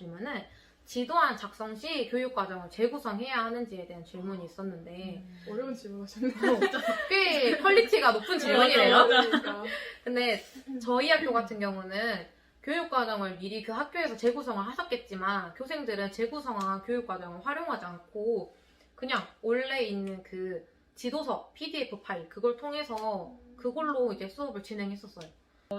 질문은 지도안 작성 시 교육과정을 재구성해야 하는지에 대한 질문이 있었는데 어려운 질문 하셨네요. 꽤 퀄리티가 높은 질문이네요. 그러니까. 근데 저희 학교 같은 경우는 교육과정을 미리 그 학교에서 재구성을 하셨겠지만 교생들은 재구성한 교육과정을 활용하지 않고 그냥 원래 있는 그 지도서, PDF 파일 그걸 통해서 그걸로 이제 수업을 진행했었어요.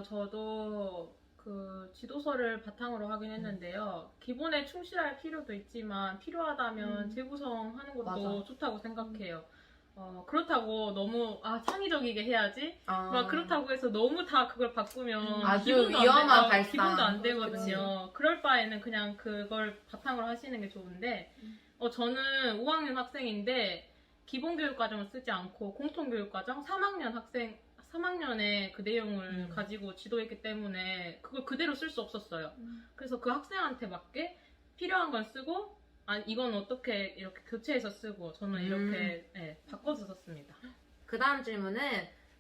저도 그 지도서를 바탕으로 하긴 했는데요. 기본에 충실할 필요도 있지만 필요하다면 재구성하는 것도 맞아. 좋다고 생각해요. 그렇다고 너무 창의적이게 해야지 막 그렇다고 해서 너무 다 그걸 바꾸면 아주 기본도 위험한 안 발상. 기본도 안 되거든요. 그럴 바에는 그냥 그걸 바탕으로 하시는 게 좋은데 저는 5학년 학생인데 기본교육과정을 쓰지 않고 공통교육과정 3학년에 그 내용을 가지고 지도했기 때문에 그걸 그대로 쓸 수 없었어요. 그래서 그 학생한테 맞게 필요한 건 쓰고 이건 어떻게 이렇게 교체해서 쓰고 저는 이렇게 바꿔서 썼습니다. 그 다음 질문은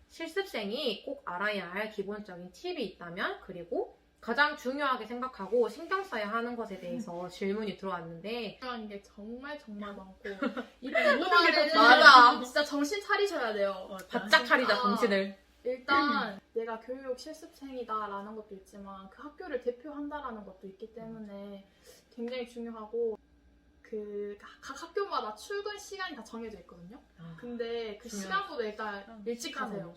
실습생이 꼭 알아야 할 기본적인 팁이 있다면 그리고 가장 중요하게 생각하고 신경 써야 하는 것에 대해서 질문이 들어왔는데 중요한 게 정말 많고 이때 동안에는 맞아. 진짜 정신 차리셔야 돼요. 바짝 차리자 정신을. 일단 내가 교육 실습생이다라는 것도 있지만 그 학교를 대표한다라는 것도 있기 때문에 굉장히 중요하고 각 학교마다 출근 시간이 다 정해져 있거든요. 근데 그 시간보다 일단 일찍 가세요.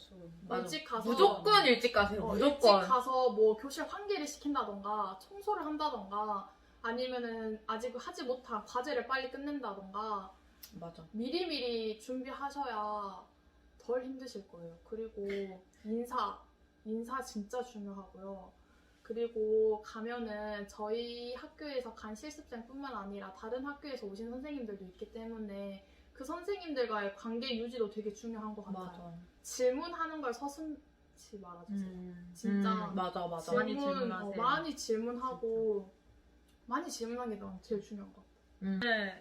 맞아. 일찍 가서 무조건 일찍 가세요. 무조건. 일찍 가서 뭐 교실 환기를 시킨다던가 청소를 한다던가 아니면은 아직 하지 못한 과제를 빨리 끝낸다던가 맞아. 미리미리 준비하셔야 덜 힘드실 거예요. 그리고 인사 진짜 중요하고요. 그리고 가면은 저희 학교에서 간 실습생뿐만 아니라 다른 학교에서 오신 선생님들도 있기 때문에 그 선생님들과의 관계 유지도 되게 중요한 것 같아요. 맞아. 질문하는 걸 서슴지 말아주세요. 진짜 맞아. 많이 질문하세요. 많이 질문하고 많이 질문하는 게 난 제일 중요한 것 같아요.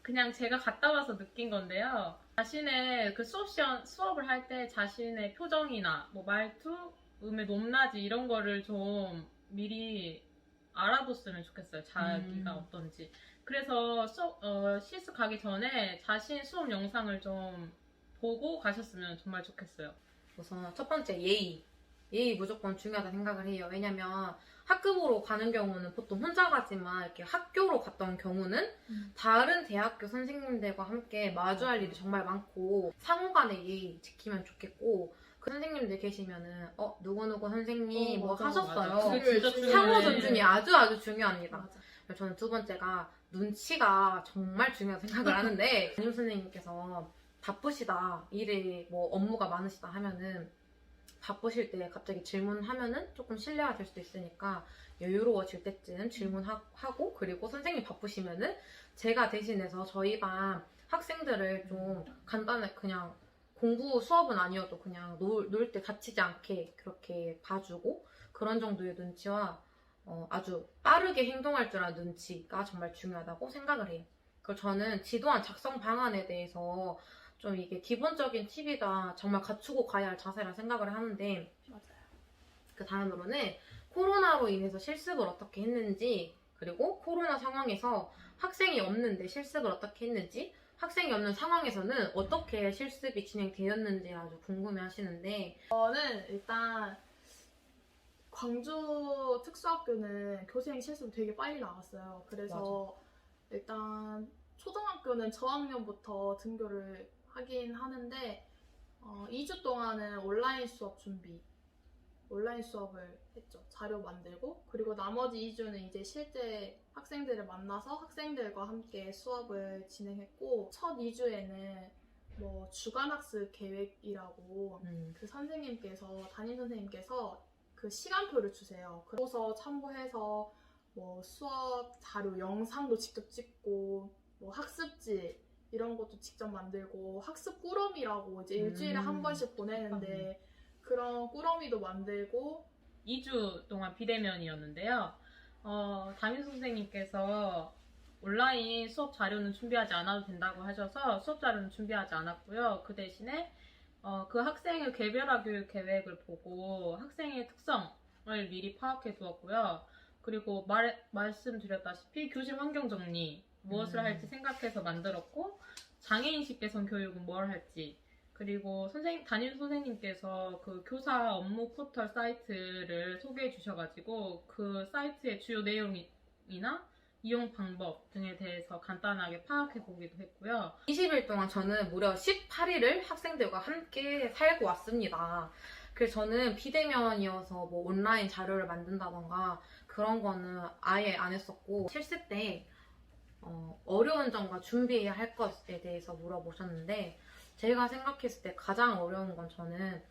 그냥 제가 갔다 와서 느낀 건데요. 자신의 그 수업을 할 때 자신의 표정이나 뭐 말투, 음의 높낮이 이런 거를 좀 미리 알아뒀으면 좋겠어요. 자기가 어떤지. 그래서 실습 가기 전에 자신 수업 영상을 좀 보고 가셨으면 정말 좋겠어요. 우선 첫 번째 예의. 예의 무조건 중요하다 생각을 해요. 왜냐면 학급으로 가는 경우는 보통 혼자 가지만 이렇게 학교로 갔던 경우는 다른 대학교 선생님들과 함께 마주할 일이 정말 많고 상호 간의 예의 지키면 좋겠고 그 선생님들 계시면은 누구누구 선생님 뭐 맞아, 하셨어요. 맞아. 그게 진짜 중요해. 상호 존중이 아주 중요합니다. 맞아. 저는 두 번째가 눈치가 정말 중요하다고 생각을 하는데 담임 선생님께서 바쁘시다, 일이 뭐 업무가 많으시다 하면은 바쁘실 때 갑자기 질문하면은 조금 실례가 될 수도 있으니까 여유로워질 때쯤 질문하고 그리고 선생님 바쁘시면은 제가 대신해서 저희 반 학생들을 좀 간단하게 그냥 공부 수업은 아니어도 그냥 놀 때 다치지 않게 그렇게 봐주고 그런 정도의 눈치와 아주 빠르게 행동할 줄 아는 눈치가 정말 중요하다고 생각을 해요. 그리고 저는 지도안 작성 방안에 대해서 좀 이게 기본적인 팁이다 정말 갖추고 가야 할 자세라 생각을 하는데 맞아요. 그 다음으로는 코로나로 인해서 실습을 어떻게 했는지 그리고 코로나 상황에서 학생이 없는데 실습을 어떻게 했는지 학생이 없는 상황에서는 어떻게 실습이 진행되었는지 아주 궁금해 하시는데 저는 일단 광주 특수학교는 교생 실습 되게 빨리 나왔어요. 그래서 일단 초등학교는 저학년부터 등교를 하긴 하는데 2주 동안은 온라인 수업을 했죠. 자료 만들고 그리고 나머지 2주는 이제 실제 학생들을 만나서 학생들과 함께 수업을 진행했고 첫 2주에는 뭐 주간학습 계획이라고 그 담임 선생님께서 그 시간표를 주세요. 그래서 참고해서 뭐 수업 자료 영상도 직접 찍고 뭐 학습지 이런 것도 직접 만들고 학습 꾸러미라고 이제 일주일에 한 번씩 보내는데 그런 꾸러미도 만들고 2주 동안 비대면이었는데요. 담임 선생님께서 온라인 수업 자료는 준비하지 않아도 된다고 하셔서 수업 자료는 준비하지 않았고요. 그 대신에 그 학생의 개별화 교육 계획을 보고 학생의 특성을 미리 파악해 두었고요. 그리고 말씀드렸다시피 교실 환경 정리, 무엇을 할지 생각해서 만들었고, 장애인식 개선 교육은 뭘 할지, 그리고 담임 선생님께서 그 교사 업무 포털 사이트를 소개해 주셔가지고 그 사이트의 주요 내용이나 이용 방법 등에 대해서 간단하게 파악해 보기도 했고요. 20일 동안 저는 무려 18일을 학생들과 함께 살고 왔습니다. 그래서 저는 비대면이어서 뭐 온라인 자료를 만든다던가 그런 거는 아예 안 했었고, 실습 때 어려운 점과 준비해야 할 것에 대해서 물어보셨는데, 제가 생각했을 때 가장 어려운 건 저는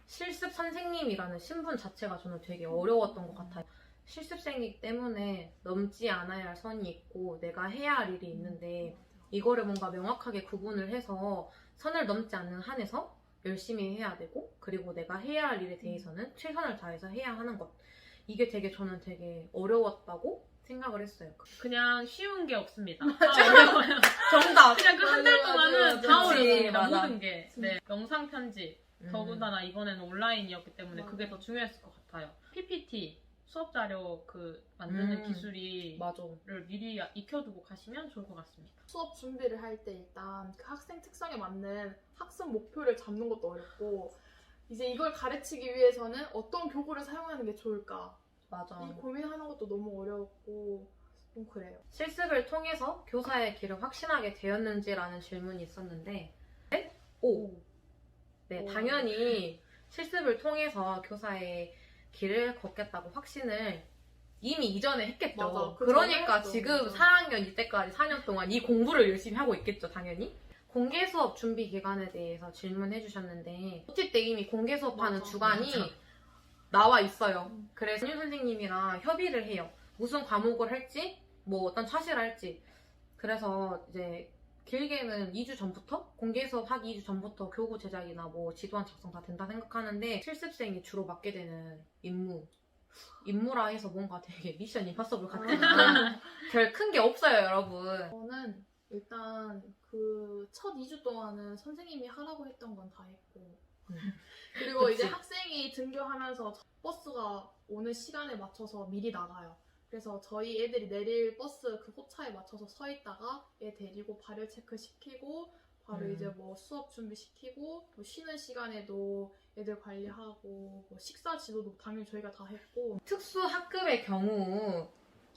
실습 선생님이라는 신분 자체가 저는 되게 어려웠던 것 같아요. 실습생이기 때문에 넘지 않아야 할 선이 있고 내가 해야 할 일이 있는데, 이거를 뭔가 명확하게 구분을 해서 선을 넘지 않는 한에서 열심히 해야 되고, 그리고 내가 해야 할 일에 대해서는 최선을 다해서 해야 하는 것. 이게 저는 되게 어려웠다고 생각을 했어요. 그냥 쉬운 게 없습니다. 다 어려워요. 정답! 그냥 그 한 달 동안은 다 그치, 어렵습니다. 맞아. 모든 게. 네, 영상 편집. 더군다나 이번에는 온라인이었기 때문에 그게 더 중요했을 것 같아요. PPT, 수업 자료 만드는 기술이 맞아. 를 미리 익혀두고 가시면 좋을 것 같습니다. 수업 준비를 할 때 일단 그 학생 특성에 맞는 학습 목표를 잡는 것도 어렵고, 이제 이걸 가르치기 위해서는 어떤 교구를 사용하는 게 좋을까, 맞아. 이 고민하는 것도 너무 어려웠고 좀 그래요. 실습을 통해서 교사의 길을 확신하게 되었는지라는 질문이 있었는데, 네? 오. 네, 오. 당연히 실습을 통해서 교사의 길을 걷겠다고 확신을 이미 이전에 했겠죠. 맞아, 그 그러니까 전에 했죠. 지금 맞아. 4학년 이때까지 4년 동안 이 공부를 열심히 하고 있겠죠, 당연히. 공개 수업 준비 기간에 대해서 질문해 주셨는데, OT 때 이미 공개 수업하는 맞아. 주간이 맞아. 나와 있어요. 그래서 담임 선생님이랑 협의를 해요. 무슨 과목을 할지, 뭐 어떤 차시를 할지. 그래서 이제 길게는 2주 전부터, 공개 수업 하기 2주 전부터 교구 제작이나 뭐 지도안 작성 다 된다 생각하는데, 실습생이 주로 맡게 되는 임무라 해서 뭔가 되게 미션 임파서블 같지만 별 큰 게 없어요, 여러분. 저는 일단 그 첫 2주 동안은 선생님이 하라고 했던 건 다 했고, 그리고 그치. 이제 학생이 등교하면서 버스가 오는 시간에 맞춰서 미리 나가요. 그래서 저희 애들이 내릴 버스 그 호차에 맞춰서 서 있다가 애 데리고 발열 체크 시키고, 바로 이제 뭐 수업 준비 시키고, 뭐 쉬는 시간에도 애들 관리하고, 뭐 식사 지도도 당연히 저희가 다 했고. 특수 학급의 경우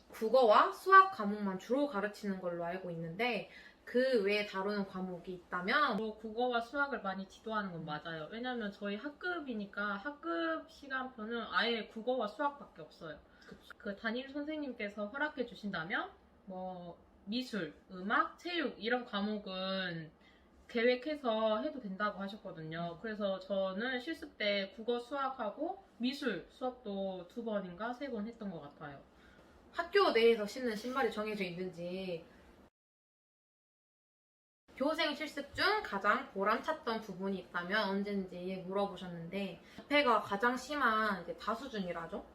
국어와 수학 과목만 주로 가르치는 걸로 알고 있는데, 그 외에 다루는 과목이 있다면 국어와 수학을 많이 지도하는 건 맞아요. 왜냐면 저희 학급이니까 학급 시간표는 아예 국어와 수학밖에 없어요. 그 담임 선생님께서 허락해 주신다면 뭐 미술, 음악, 체육 이런 과목은 계획해서 해도 된다고 하셨거든요. 그래서 저는 실습 때 국어 수학하고 미술 수업도 2번인가 3번 했던 것 같아요. 학교 내에서 신는 신발이 정해져 있는지, 교생 실습 중 가장 보람찼던 부분이 있다면 언제인지 물어보셨는데, 자폐가 가장 심한 이제 다수준이라죠.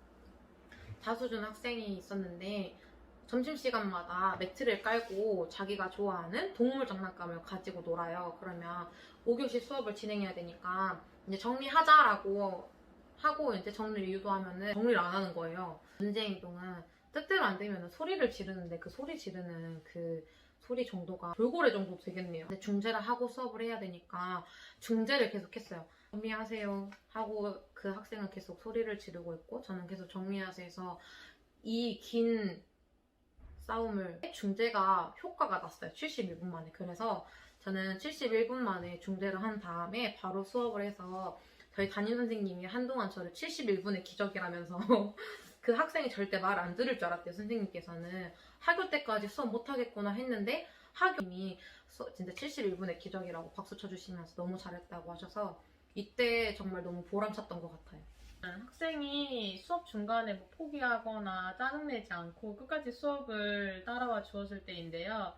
다수준 학생이 있었는데, 점심시간마다 매트를 깔고 자기가 좋아하는 동물 장난감을 가지고 놀아요. 그러면 5교시 수업을 진행해야 되니까 이제 정리하자라고 하고 이제 정리를 유도하면은 정리를 안 하는 거예요. 문제 행동은 뜻대로 안 되면 소리를 지르는데, 그 소리 지르는 그 소리 정도가 돌고래 정도 되겠네요. 근데 중재를 하고 수업을 해야 되니까 중재를 계속 했어요. 정리하세요 하고 그 학생은 계속 소리를 지르고 있고, 저는 계속 정리하세요 해서 이 긴 싸움을 중재가 효과가 났어요. 71분 만에. 그래서 저는 71분 만에 중재를 한 다음에 바로 수업을 해서, 저희 담임 선생님이 한동안 저를 71분의 기적이라면서 그 학생이 절대 말 안 들을 줄 알았대요. 선생님께서는 학교 때까지 수업 못하겠구나 했는데 학교님이 진짜 71분의 기적이라고 박수 쳐주시면서 너무 잘했다고 하셔서 이때 정말 너무 보람찼던 것 같아요. 학생이 수업 중간에 뭐 포기하거나 짜증내지 않고 끝까지 수업을 따라와 주었을 때인데요.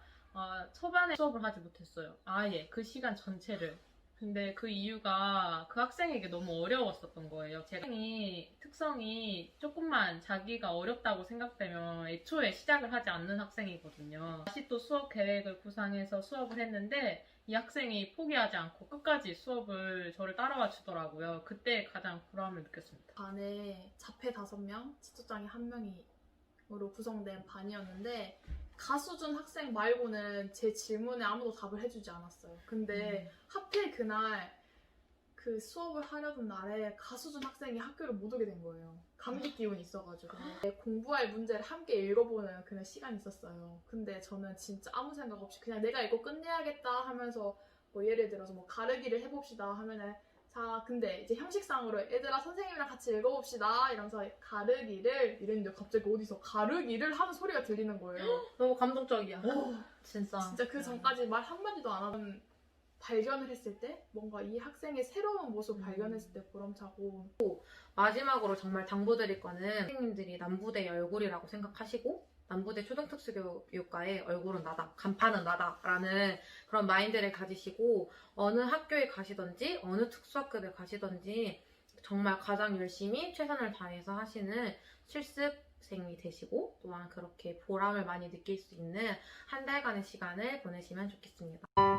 초반에 수업을 하지 못했어요. 아예 그 시간 전체를. 근데 그 이유가 그 학생에게 너무 어려웠었던 거예요. 제 특성이 조금만 자기가 어렵다고 생각되면 애초에 시작을 하지 않는 학생이거든요. 다시 또 수업 계획을 구상해서 수업을 했는데 이 학생이 포기하지 않고 끝까지 수업을 저를 따라와 주더라고요. 그때 가장 보람을 느꼈습니다. 반에 자폐 5명, 지도장이 1명이 학생으로 구성된 반이었는데 가수준 학생 말고는 제 질문에 아무도 답을 해주지 않았어요. 근데 하필 그날 그 수업을 하려던 날에 가수준 학생이 학교를 못 오게 된 거예요. 감기 기운이 있어가지고. 공부할 문제를 함께 읽어보는 그런 시간이 있었어요. 근데 저는 진짜 아무 생각 없이 그냥 내가 이거 끝내야겠다 하면서 뭐 예를 들어서 뭐 가르기를 해봅시다 하면은 자 근데 이제 형식상으로 얘들아 선생님이랑 같이 읽어봅시다 이러면서 가르기를 이랬는데 갑자기 어디서 가르기를 하는 소리가 들리는 거예요. 너무 감동적이야. 진짜. 진짜 그 전까지 말 한마디도 안 하던 발견을 했을 때 뭔가 이 학생의 새로운 모습 발견했을 때 보람차고. 마지막으로 정말 당부드릴 거는 선생님들이 남부대의 얼굴이라고 생각하시고 남부대 초등특수교육과의 얼굴은 나다, 간판은 나다라는 그런 마인드를 가지시고 어느 학교에 가시던지 어느 특수학급에 가시던지 정말 가장 열심히 최선을 다해서 하시는 실습생이 되시고 또한 그렇게 보람을 많이 느낄 수 있는 한 달간의 시간을 보내시면 좋겠습니다.